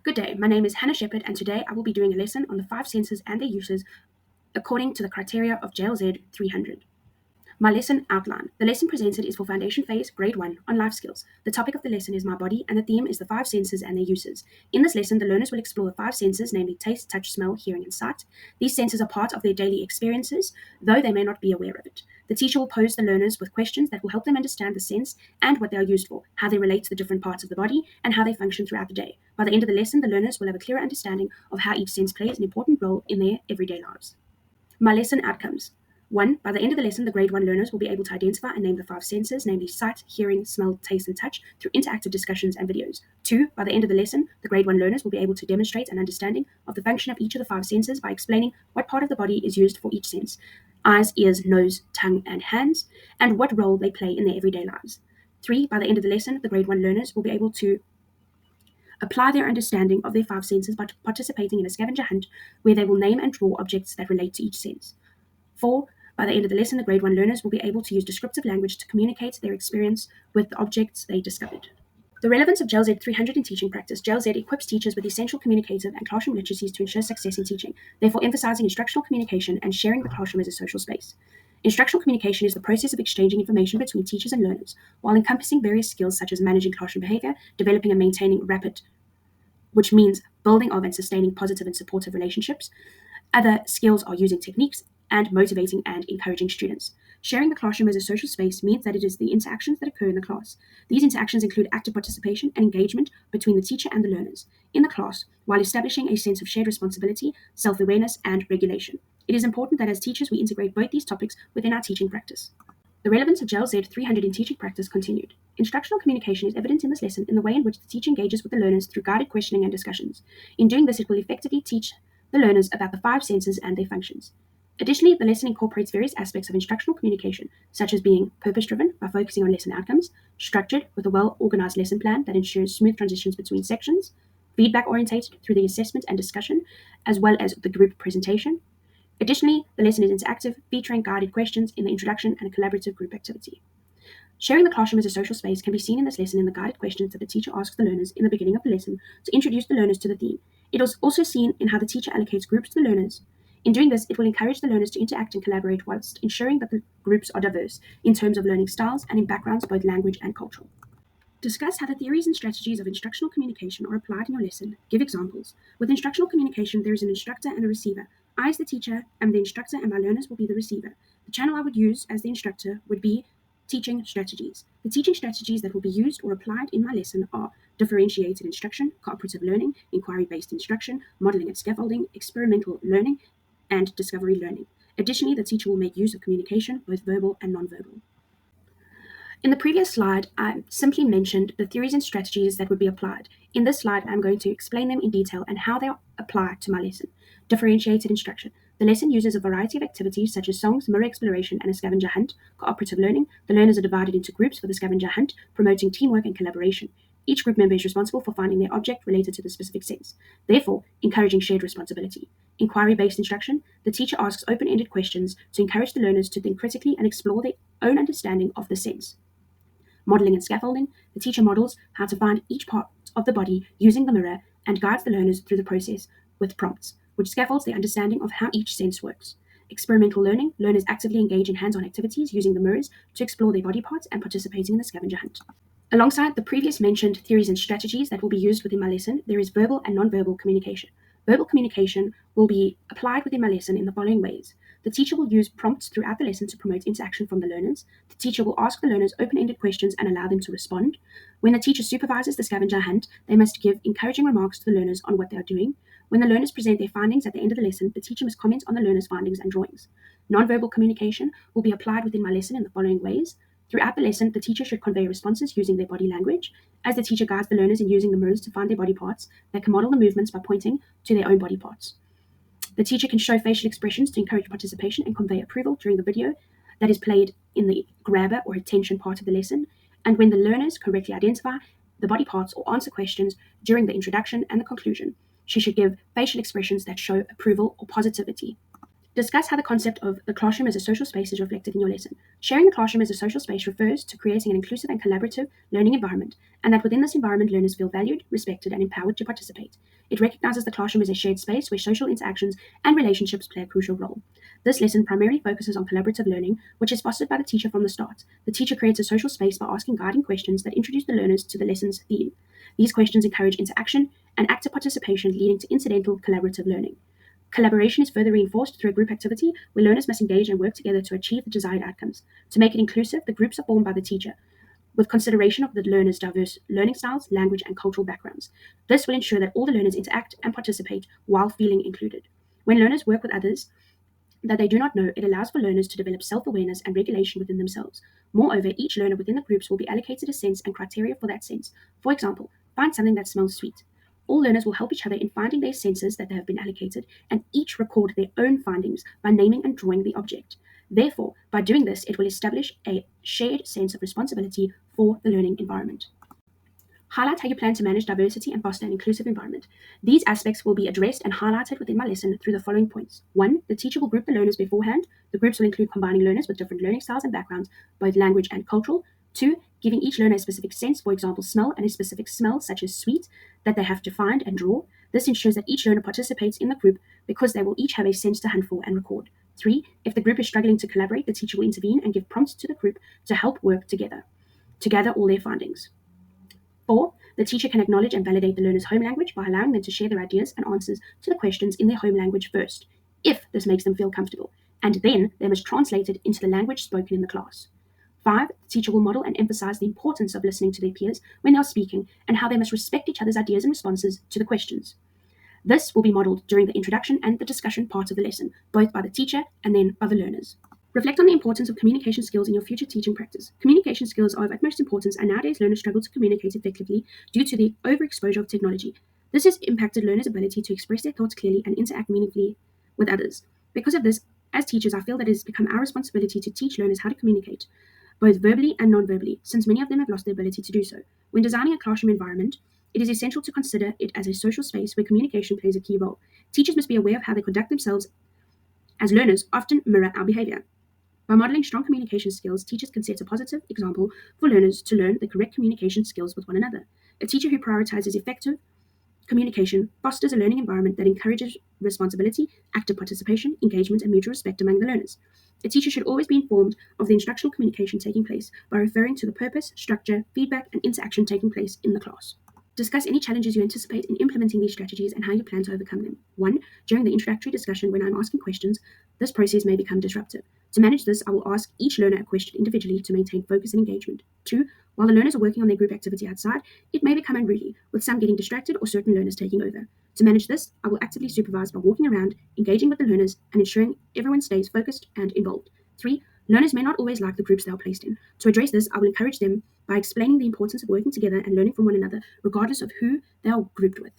Good day, my name is Hannah Sheppard, and today I will be doing a lesson on the 5 senses and their uses according to the criteria of JLZ 300. My lesson outline. The lesson presented is for Foundation Phase, Grade 1, on life skills. The topic of the lesson is my body, and the theme is the 5 senses and their uses. In this lesson, the learners will explore the 5 senses, namely taste, touch, smell, hearing, and sight. These senses are part of their daily experiences, though they may not be aware of it. The teacher will pose the learners with questions that will help them understand the sense and what they are used for, how they relate to the different parts of the body, and how they function throughout the day. By the end of the lesson, the learners will have a clearer understanding of how each sense plays an important role in their everyday lives. My lesson outcomes. 1. By the end of the lesson, the Grade 1 learners will be able to identify and name the 5 senses, namely sight, hearing, smell, taste, and touch, through interactive discussions and videos. 2. By the end of the lesson, the Grade 1 learners will be able to demonstrate an understanding of the function of each of the 5 senses by explaining what part of the body is used for each sense: eyes, ears, nose, tongue, and hands, and what role they play in their everyday lives. 3. By the end of the lesson, the Grade 1 learners will be able to apply their understanding of their 5 senses by participating in a scavenger hunt where they will name and draw objects that relate to each sense. 4. By the end of the lesson, the Grade 1 learners will be able to use descriptive language to communicate their experience with the objects they discovered. The relevance of JLZ 300 in teaching practice. JLZ equips teachers with essential communicative and classroom literacies to ensure success in teaching, therefore emphasizing instructional communication and sharing the classroom as a social space. Instructional communication is the process of exchanging information between teachers and learners, while encompassing various skills such as managing classroom behavior, developing and maintaining which means building of and sustaining positive and supportive relationships. Other skills are using techniques and motivating and encouraging students. Sharing the classroom as a social space means that it is the interactions that occur in the class. These interactions include active participation and engagement between the teacher and the learners in the class, while establishing a sense of shared responsibility, self-awareness, and regulation. It is important that as teachers we integrate both these topics within our teaching practice. The relevance of JLZ 300 in teaching practice continued. Instructional communication is evident in this lesson in the way in which the teacher engages with the learners through guided questioning and discussions. In doing this, it will effectively teach the learners about the 5 senses and their functions. Additionally, the lesson incorporates various aspects of instructional communication, such as being purpose-driven by focusing on lesson outcomes, structured with a well-organized lesson plan that ensures smooth transitions between sections, feedback-orientated through the assessment and discussion, as well as the group presentation. Additionally, the lesson is interactive, featuring guided questions in the introduction and a collaborative group activity. Sharing the classroom as a social space can be seen in this lesson in the guided questions that the teacher asks the learners in the beginning of the lesson to introduce the learners to the theme. It is also seen in how the teacher allocates groups to the learners. In doing this, it will encourage the learners to interact and collaborate whilst ensuring that the groups are diverse in terms of learning styles and in backgrounds, both language and cultural. Discuss how the theories and strategies of instructional communication are applied in your lesson. Give examples. With instructional communication, there is an instructor and a receiver. I, as the teacher, am the instructor, and my learners will be the receiver. The channel I would use as the instructor would be teaching strategies. The teaching strategies that will be used or applied in my lesson are differentiated instruction, cooperative learning, inquiry-based instruction, modeling and scaffolding, experimental learning, and discovery learning. Additionally, the teacher will make use of communication, both verbal and nonverbal. In the previous slide, I simply mentioned the theories and strategies that would be applied. In this slide, I'm going to explain them in detail and how they apply to my lesson. Differentiated instruction. The lesson uses a variety of activities such as songs, mirror exploration, and a scavenger hunt. Cooperative learning. The learners are divided into groups for the scavenger hunt, promoting teamwork and collaboration. Each group member is responsible for finding their object related to the specific sense, therefore encouraging shared responsibility. Inquiry-based instruction. The teacher asks open-ended questions to encourage the learners to think critically and explore their own understanding of the sense. Modeling and scaffolding. The teacher models how to find each part of the body using the mirror and guides the learners through the process with prompts, which scaffolds their understanding of how each sense works. Experimental learning. Learners actively engage in hands-on activities using the mirrors to explore their body parts and participating in the scavenger hunt. Alongside the previous mentioned theories and strategies that will be used within my lesson, there is verbal and nonverbal communication. Verbal communication will be applied within my lesson in the following ways. The teacher will use prompts throughout the lesson to promote interaction from the learners. The teacher will ask the learners open-ended questions and allow them to respond. When the teacher supervises the scavenger hunt, they must give encouraging remarks to the learners on what they are doing. When the learners present their findings at the end of the lesson, the teacher must comment on the learners' findings and drawings. Nonverbal communication will be applied within my lesson in the following ways. Throughout the lesson, the teacher should convey responses using their body language, as the teacher guides the learners in using the mirrors to find their body parts. They can model the movements by pointing to their own body parts. The teacher can show facial expressions to encourage participation and convey approval during the video that is played in the grabber or attention part of the lesson, and when the learners correctly identify the body parts or answer questions during the introduction and the conclusion, she should give facial expressions that show approval or positivity. Discuss how the concept of the classroom as a social space is reflected in your lesson. Sharing the classroom as a social space refers to creating an inclusive and collaborative learning environment, and that within this environment, learners feel valued, respected, and empowered to participate. It recognizes the classroom as a shared space where social interactions and relationships play a crucial role. This lesson primarily focuses on collaborative learning, which is fostered by the teacher from the start. The teacher creates a social space by asking guiding questions that introduce the learners to the lesson's theme. These questions encourage interaction and active participation, leading to incidental collaborative learning. Collaboration is further reinforced through a group activity where learners must engage and work together to achieve the desired outcomes. To make it inclusive, the groups are formed by the teacher, with consideration of the learners' diverse learning styles, language, and cultural backgrounds. This will ensure that all the learners interact and participate while feeling included. When learners work with others that they do not know, it allows for learners to develop self-awareness and regulation within themselves. Moreover, each learner within the groups will be allocated a sense and criteria for that sense. For example, find something that smells sweet. All learners will help each other in finding their senses that they have been allocated, and each record their own findings by naming and drawing the object. Therefore, by doing this, it will establish a shared sense of responsibility for the learning environment. Highlight how you plan to manage diversity and foster an inclusive environment. These aspects will be addressed and highlighted within my lesson through the following points. 1. The teacher will group the learners beforehand. The groups will include combining learners with different learning styles and backgrounds, both language and cultural. 2. Giving each learner a specific sense, for example, smell, and a specific smell, such as sweet, that they have to find and draw. This ensures that each learner participates in the group because they will each have a sense to hunt for and record. 3. If the group is struggling to collaborate, the teacher will intervene and give prompts to the group to help work together to gather all their findings. 4. The teacher can acknowledge and validate the learner's home language by allowing them to share their ideas and answers to the questions in their home language first, if this makes them feel comfortable, and then they must translate it into the language spoken in the class. 5. The teacher will model and emphasize the importance of listening to their peers when they are speaking and how they must respect each other's ideas and responses to the questions. This will be modeled during the introduction and the discussion part of the lesson, both by the teacher and then by the learners. Reflect on the importance of communication skills in your future teaching practice. Communication skills are of utmost importance, and nowadays learners struggle to communicate effectively due to the overexposure of technology. This has impacted learners' ability to express their thoughts clearly and interact meaningfully with others. Because of this, as teachers, I feel that it has become our responsibility to teach learners how to communicate, both verbally and non-verbally, since many of them have lost the ability to do so. When designing a classroom environment, it is essential to consider it as a social space where communication plays a key role. Teachers must be aware of how they conduct themselves, as learners often mirror our behavior. By modeling strong communication skills, teachers can set a positive example for learners to learn the correct communication skills with one another. A teacher who prioritizes effective communication fosters a learning environment that encourages responsibility, active participation, engagement, and mutual respect among the learners. A teacher should always be informed of the instructional communication taking place by referring to the purpose, structure, feedback, and interaction taking place in the class. Discuss any challenges you anticipate in implementing these strategies and how you plan to overcome them. 1. During the introductory discussion, when I'm asking questions, this process may become disruptive. To manage this, I will ask each learner a question individually to maintain focus and engagement. 2. While the learners are working on their group activity outside, it may become unruly, with some getting distracted or certain learners taking over. To manage this, I will actively supervise by walking around, engaging with the learners, and ensuring everyone stays focused and involved. 3. Learners may not always like the groups they are placed in. To address this, I will encourage them by explaining the importance of working together and learning from one another, regardless of who they are grouped with.